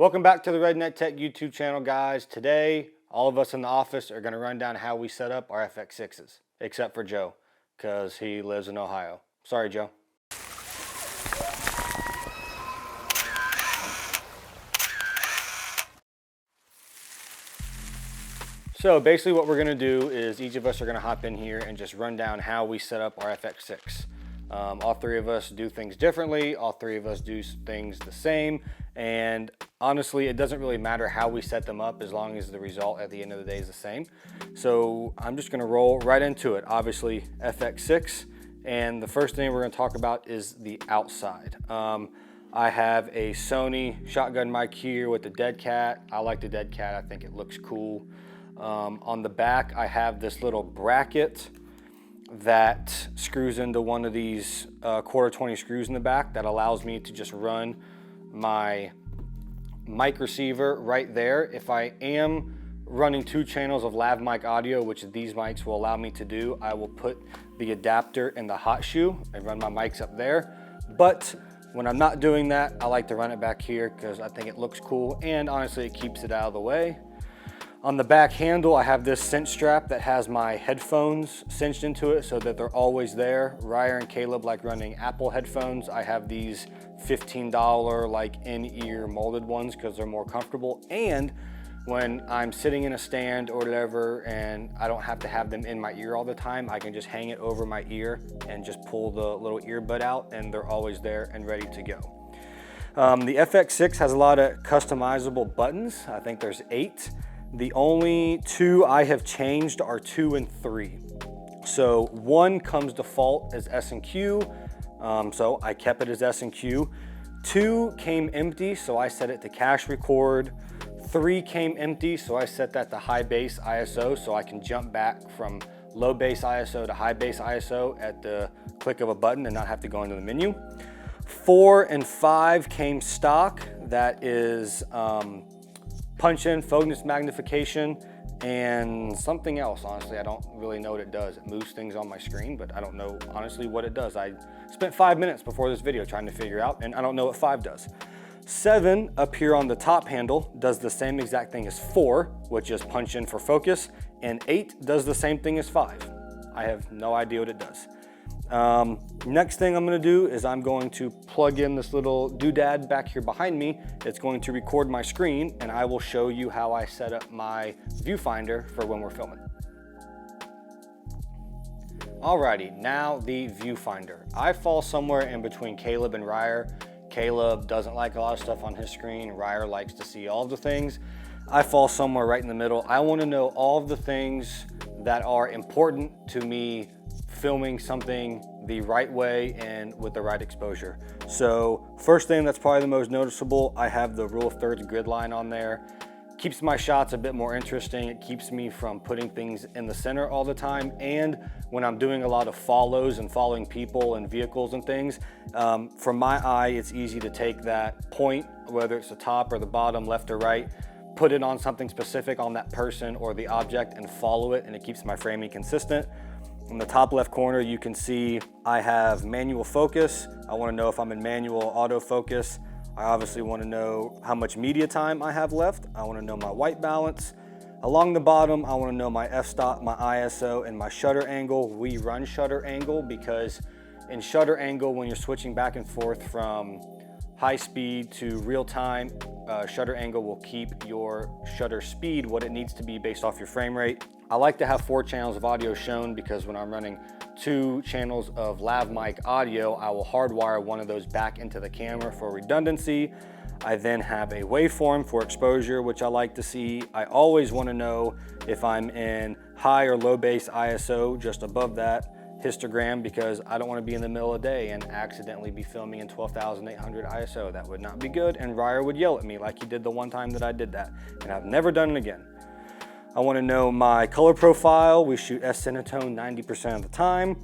Welcome back to the Redneck Tech YouTube channel, guys. Today, all of us in the office are going to run down how we set up our FX6s, except for Joe, because he lives in Ohio. Sorry, Joe. So basically what we're going to do is each of us are going to hop in here and just run down how we set up our FX6. All three of us do things differently. All three of us do things the same. And honestly, it doesn't really matter how we set them up as long as the result at the end of the day is the same. So I'm just gonna roll right into it. Obviously FX6. And the first thing we're gonna talk about is the outside. I have a Sony shotgun mic here with the dead cat. I like the dead cat, I think it looks cool. On the back, I have this little bracket that screws into one of these quarter 20 screws in the back that allows me to just run my mic receiver right there. If I am running 2 channels of lav mic audio, which these mics will allow me to do, I will put the adapter in the hot shoe and run my mics up there. But when I'm not doing that, I like to run it back here because I think it looks cool and honestly it keeps it out of the way. On the back handle, I have this cinch strap that has my headphones cinched into it so that they're always there. Ryer and Caleb like running Apple headphones. I have these $15 like in-ear molded ones because they're more comfortable. And when I'm sitting in a stand or whatever and I don't have to have them in my ear all the time, I can just hang it over my ear and just pull the little earbud out and they're always there and ready to go. The FX6 has a lot of customizable buttons. I think there's 8. The only 2 I have changed are 2 and 3. So 1 comes default as S and Q, so I kept it as S and Q. 2 came empty, so I set it to cache record. 3 came empty, so I set that to high bass ISO, so I can jump back from low bass ISO to high bass ISO at the click of a button and not have to go into the menu. 4 and 5 came stock. That is punch in, focus magnification, and something else. Honestly, I don't really know what it does. It moves things on my screen, but I don't know honestly what it does. I spent 5 minutes before this video trying to figure out, and I don't know what 5 does. 7 up here on the top handle does the same exact thing as 4, which is punch in for focus, and 8 does the same thing as 5. I have no idea what it does. Next thing I'm going to do is I'm going to plug in this little doodad back here behind me. It's going to record my screen and I will show you how I set up my viewfinder for when we're filming. Alrighty, now the viewfinder. I fall somewhere in between Caleb and Ryer. Caleb doesn't like a lot of stuff on his screen. Ryer likes to see all the things. I fall somewhere right in the middle. I want to know all of the things that are important to me filming something the right way and with the right exposure. So first thing that's probably the most noticeable, I have the rule of thirds grid line on there. Keeps my shots a bit more interesting. It keeps me from putting things in the center all the time. And when I'm doing a lot of follows and following people and vehicles and things, from my eye, it's easy to take that point, whether it's the top or the bottom, left or right, put it on something specific on that person or the object and follow it, and it keeps my framing consistent. In the top left corner, you can see I have manual focus. I want to know if I'm in manual autofocus. I obviously want to know how much media time I have left. I want to know my white balance. Along the bottom, I want to know my f-stop, my ISO, and my shutter angle. We run shutter angle because in shutter angle, when you're switching back and forth from high speed to real time, shutter angle will keep your shutter speed what it needs to be based off your frame rate. I like to have 4 channels of audio shown because when I'm running 2 channels of lav mic audio, I will hardwire one of those back into the camera for redundancy. I then have a waveform for exposure, which I like to see. I always want to know if I'm in high or low bass ISO just above that histogram because I don't want to be in the middle of the day and accidentally be filming in 12,800 ISO. That would not be good, and Ryer would yell at me like he did the one time that I did that, and I've never done it again. I want to know my color profile. We shoot S-Cinetone 90% of the time.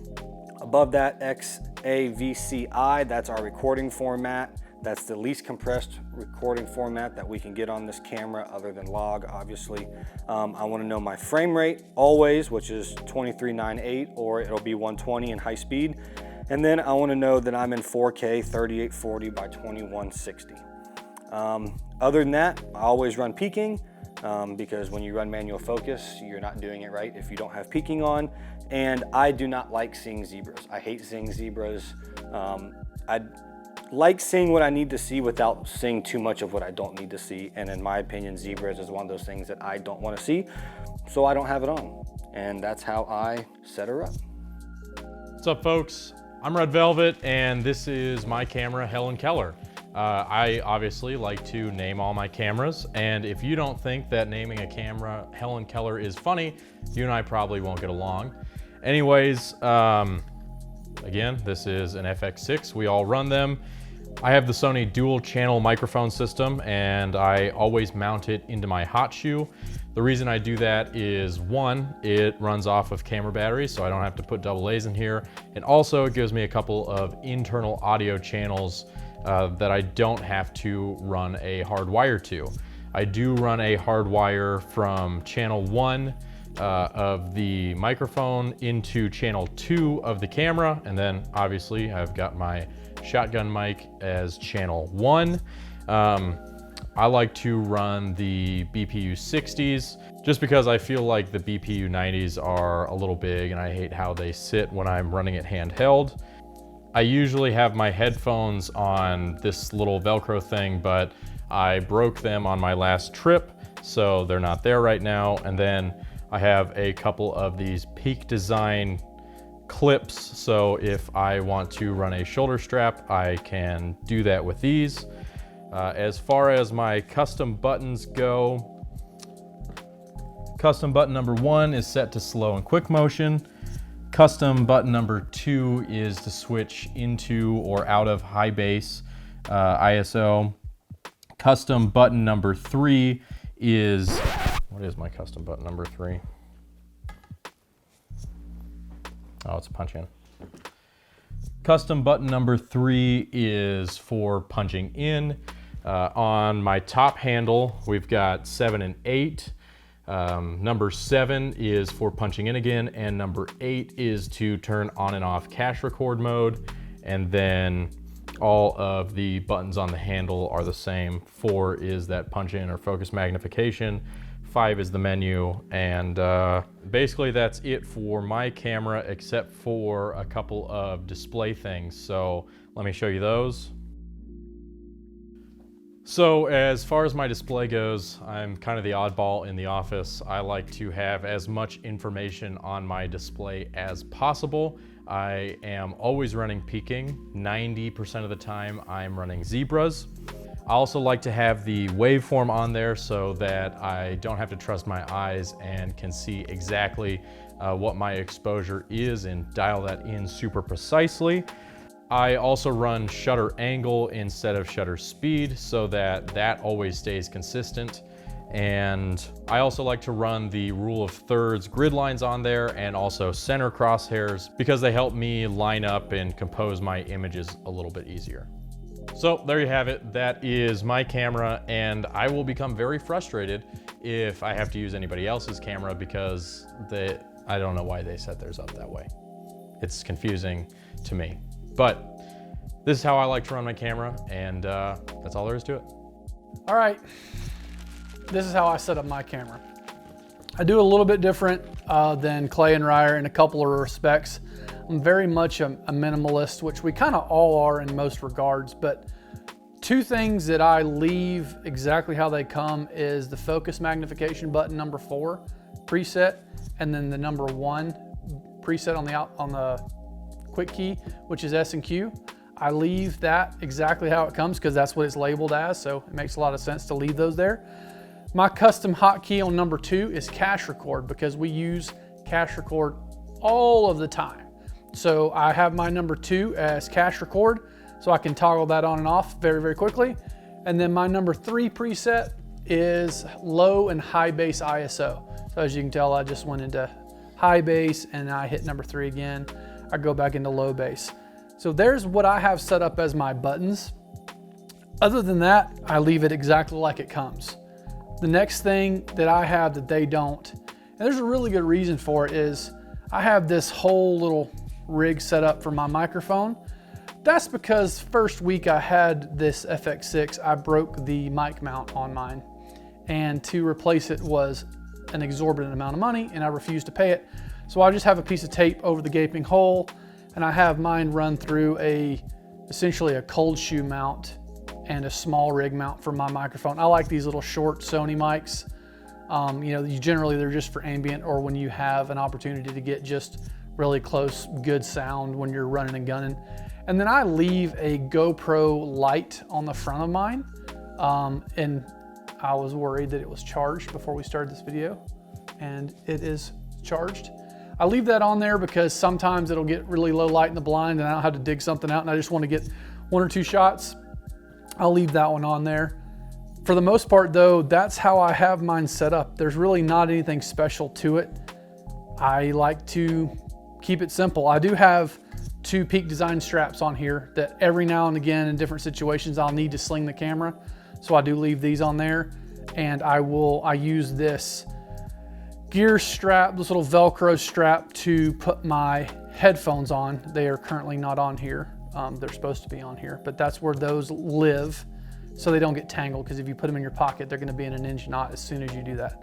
Above that, XAVCI, that's our recording format. That's the least compressed recording format that we can get on this camera other than log, obviously. I want to know my frame rate always, which is 2398, or it'll be 120 in high speed. And then I want to know that I'm in 4K 3840 by 2160. Other than that, I always run peaking because when you run manual focus, you're not doing it right if you don't have peaking on. And I do not like seeing zebras. I hate seeing zebras. I like seeing what I need to see without seeing too much of what I don't need to see. And in my opinion, zebras is one of those things that I don't want to see, so I don't have it on. And that's how I set her up. What's up, folks? I'm Red Velvet, and this is my camera, Helen Keller. I obviously like to name all my cameras, and if you don't think that naming a camera Helen Keller is funny, you and I probably won't get along. Anyways, again, this is an FX6. We all run them. I have the Sony dual channel microphone system, and I always mount it into my hot shoe. The reason I do that is, one, it runs off of camera batteries, so I don't have to put double A's in here. And also it gives me a couple of internal audio channels that I don't have to run a hard wire to. I do run a hard wire from channel 1 of the microphone into channel 2 of the camera, and then obviously I've got my shotgun mic as channel 1. I like to run the BPU 60s just because I feel like the BPU 90s are a little big and I hate how they sit when I'm running it handheld. I usually have my headphones on this little Velcro thing, but I broke them on my last trip, so they're not there right now. And then I have a couple of these Peak Design clips, so if I want to run a shoulder strap, I can do that with these. As far as my custom buttons go, custom button number 1 is set to slow and quick motion. Custom button number 2 is to switch into or out of high bass ISO. Custom button number 3 is, what is my custom button number 3? Oh, it's a punch in. Custom button number 3 is for punching in. On my top handle, we've got 7 and 8. Number 7 is for punching in again, and number 8 is to turn on and off cache record mode. And then all of the buttons on the handle are the same. 4 is that punch in or focus magnification. 5 is the menu, and basically that's it for my camera, except for a couple of display things. So let me show you those. So as far as my display goes, I'm kind of the oddball in the office. I like to have as much information on my display as possible. I am always running peaking. 90% of the time I'm running zebras. I also like to have the waveform on there so that I don't have to trust my eyes and can see exactly what my exposure is and dial that in super precisely. I also run shutter angle instead of shutter speed so that that always stays consistent. And I also like to run the rule of thirds grid lines on there and also center crosshairs because they help me line up and compose my images a little bit easier. So there you have it. That is my camera, and I will become very frustrated if I have to use anybody else's camera because I don't know why they set theirs up that way. It's confusing to me. But this is how I like to run my camera, and that's all there is to it. All right, this is how I set up my camera. I do a little bit different than Clay and Ryer in a couple of respects. I'm very much a minimalist, which we kind of all are in most regards, but two things that I leave exactly how they come is the focus magnification button number 4 preset, and then the number 1 preset on the quick key, which is S and Q. I leave that exactly how it comes because that's what it's labeled as, so it makes a lot of sense to leave those there. My custom hotkey on number 2 is cache record because we use cache record all of the time. So I have my number 2 as cache record, so I can toggle that on and off very, very quickly. And then my number 3 preset is low and high bass ISO. So as you can tell, I just went into high bass and I hit number 3 again. I go back into low bass. So there's what I have set up as my buttons. Other than that, I leave it exactly like it comes. The next thing that I have that they don't, and there's a really good reason for it, is I have this whole little rig set up for my microphone. That's because first week I had this FX6, I broke the mic mount on mine, and to replace it was an exorbitant amount of money, and I refused to pay it. So I just have a piece of tape over the gaping hole, and I have mine run through essentially a cold shoe mount and a small rig mount for my microphone. I like these little short Sony mics. You know, generally they're just for ambient or when you have an opportunity to get just really close, good sound when you're running and gunning. And then I leave a GoPro light on the front of mine. And I was worried that it was charged before we started this video, and it is charged. I leave that on there because sometimes it'll get really low light in the blind and I don't have to dig something out and I just want to get 1 or 2 shots. I'll leave that one on there. For the most part though, that's how I have mine set up. There's really not anything special to it. I like to keep it simple. I do have 2 Peak Design straps on here that every now and again in different situations I'll need to sling the camera. So I do leave these on there, and I use this gear strap, this little Velcro strap to put my headphones on. They are currently not on here. They're supposed to be on here, but that's where those live so they don't get tangled, because if you put them in your pocket, they're gonna be in an inch knot as soon as you do that.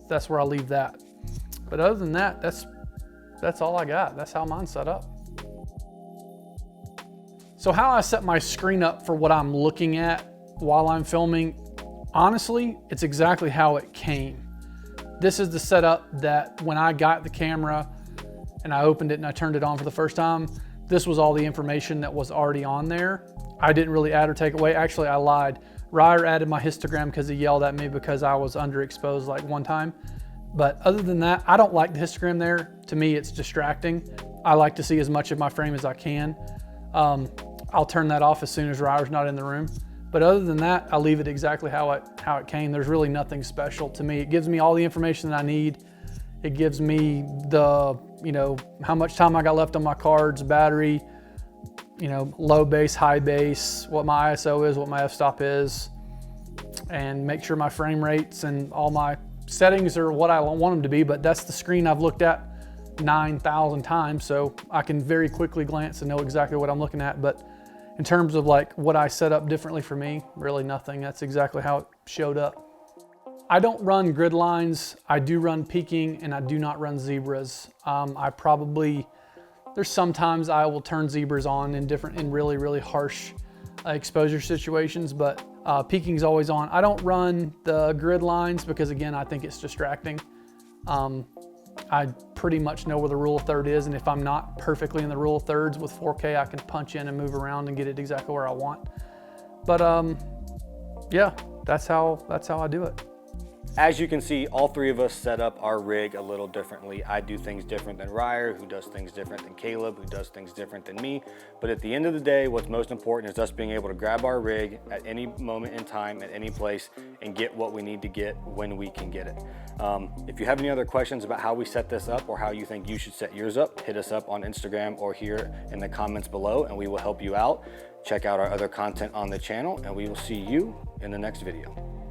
That's where I'll leave that. But other than that, that's all I got. That's how mine's set up. So how I set my screen up for what I'm looking at while I'm filming, honestly, it's exactly how it came. This is the setup that when I got the camera and I opened it and I turned it on for the first time, this was all the information that was already on there. I didn't really add or take away. Actually, I lied. Ryer added my histogram because he yelled at me because I was underexposed like one time. But other than that, I don't like the histogram there. To me, it's distracting. I like to see as much of my frame as I can. I'll turn that off as soon as Ryer's not in the room. But other than that, I leave it exactly how it came. There's really nothing special to me. It gives me all the information that I need. It gives me the, you know, how much time I got left on my cards, battery, you know, low base, high base, what my ISO is, what my f-stop is, and make sure my frame rates and all my settings are what I want them to be. But that's the screen I've looked at 9,000 times, so I can very quickly glance and know exactly what I'm looking at. But in terms of like what I set up differently for me, really nothing. That's exactly how it showed up. I don't run grid lines. I do run peaking, and I do not run zebras. There's sometimes I will turn zebras on in really, really harsh exposure situations, but peaking's always on. I don't run the grid lines because again, I think it's distracting. I pretty much know where the rule of third is, and if I'm not perfectly in the rule of thirds with 4K, I can punch in and move around and get it exactly where I want. But yeah, that's how I do it. As you can see, all 3 of us set up our rig a little differently. I do things different than Ryer, who does things different than Caleb, who does things different than me. But at the end of the day, what's most important is us being able to grab our rig at any moment in time, at any place, and get what we need to get when we can get it. If you have any other questions about how we set this up or how you think you should set yours up, hit us up on Instagram or here in the comments below, and we will help you out. Check out our other content on the channel, and we will see you in the next video.